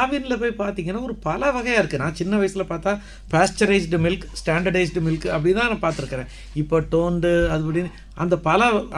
ஆவின்ல போய் பார்த்தீங்கன்னா, ஒரு பல வகையா இருக்கு. நான் சின்ன வயசுல பார்த்தா, பாஸ்சரைஸ்டு மில்க், ஸ்டாண்டர்டைஸ்டு மில்க் அப்படி தான் நான் பார்த்துருக்கிறேன். இப்போ டோன்டு அது இப்படின்னு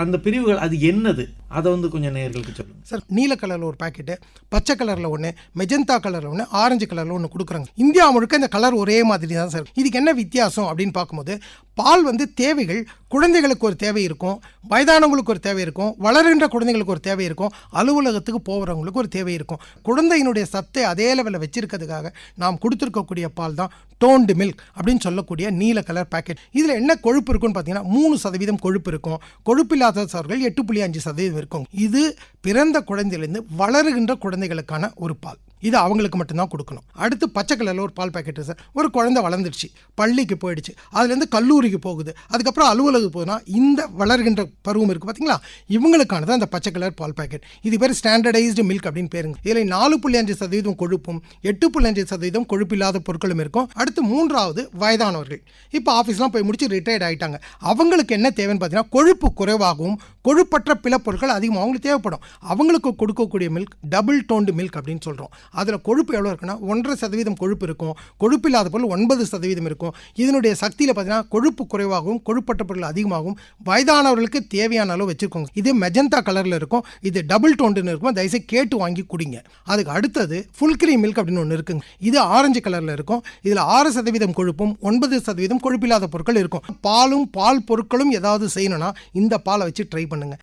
அந்த பிரிவுகள் அது என்னது? அத கொஞ்சம் நேயர்களுக்கு சொல்லுங்க. சார், நீல கலரில் ஒரு பாக்கெட்டு, பச்சை கலரில் ஒன்று, மெஜந்தா கலரில் ஒன்று, ஆரஞ்சு கலரில் ஒன்று கொடுக்குறாங்க. இந்தியா முழுக்க இந்த கலர் ஒரே மாதிரி தான் சார். இதுக்கு என்ன வித்தியாசம் அப்படின்னு பார்க்கும்போது, பால் தேவைகள் குழந்தைகளுக்கு ஒரு தேவை இருக்கும், வயதானவங்களுக்கு ஒரு தேவை இருக்கும், வளர்கின்ற குழந்தைங்களுக்கு ஒரு தேவை இருக்கும், அலுவலகத்துக்கு போகிறவங்களுக்கு ஒரு தேவை இருக்கும். குழந்தையினுடைய சத்தை அதே லெவலில் வச்சிருக்கிறதுக்காக நாம் கொடுத்துருக்கக்கூடிய பால் தான் டோன்டு மில்க் அப்படின்னு சொல்லக்கூடிய நீல கலர் பாக்கெட். இதில் என்ன கொழுப்பு இருக்குன்னு பார்த்தீங்கன்னா 3% கொழுப்பு இருக்கும். கொழுப்பில்லாத சார்கள் 8.5% இருக்கும். இது பிறந்த குழந்தையிலேருந்து வளருகின்ற குழந்தைகளுக்கான ஒரு பால். இது அவங்களுக்கு மட்டும்தான் கொடுக்கணும். அடுத்து பச்சை கலரில் ஒரு பால் பாக்கெட்டு சார். ஒரு குழந்தை வளர்ந்துடுச்சு, பள்ளிக்கு போயிடுச்சு, அதுலேருந்து கல்லூரிக்கு போகுது, அதுக்கப்புறம் அலுவலகம் போகுதுன்னா இந்த வளர்கின்ற பருவம் இருக்குது பார்த்தீங்களா, இவங்களுக்கானது அந்த பச்சை கலர் பால் பாக்கெட். இது பேர் ஸ்டாண்டர்டைஸ்டு மில்க் அப்படின்னு பேருங்க. இதில் 4.5% கொழுப்பும் 8.5% கொழுப்பில்லாத பொருட்களும் இருக்கும். அடுத்து மூன்றாவது வயதானவர்கள். இப்போ ஆஃபீஸ்லாம் போய் முடிச்சு ரிட்டையர்ட் ஆகிட்டாங்க. அவங்களுக்கு என்ன தேவைன்னு பார்த்தீங்கன்னா, கொழுப்பு குறைவாகவும் கொழுப்பற்ற பிற பொருட்கள் அதிகமாக அவங்களுக்கு தேவைப்படும். அவங்களுக்கு கொடுக்கக்கூடிய மில்க் டபுள் டோன்டு மில்க் அப்படின்னு சொல்கிறோம். அதில் கொழுப்பு எவ்வளோ இருக்குன்னா 1.5% கொழுப்பு இருக்கும், கொழுப்பு இல்லாத பொருள் 9% இருக்கும். இதனுடைய சக்தியில் பார்த்தீங்கன்னா கொழுப்பு குறைவாகவும் கொழுப்பற்ற பொருள் அதிகமாகவும் வயதானவர்களுக்கு தேவையான அளவு வச்சுருக்கோங்க. இது மெஜந்தா கலரில் இருக்கும், இது டபுள் டோன்டுன்னு இருக்கும். தயவுசெய்து கேட்டு வாங்கி குடிங்க. அதுக்கு அடுத்தது ஃபுல் கிரீம் மில்க் அப்படின்னு ஒன்று இருக்குங்க. இது ஆரஞ்சு கலரில் இருக்கும். இதில் 6% கொழுப்பும் 9% கொழுப்பில்லாத பொருட்கள் இருக்கும். பாலும் பால் பொருட்களும் ஏதாவது செய்யணும்னா இந்த பாலை வச்சு ட்ரை பண்ணுங்க.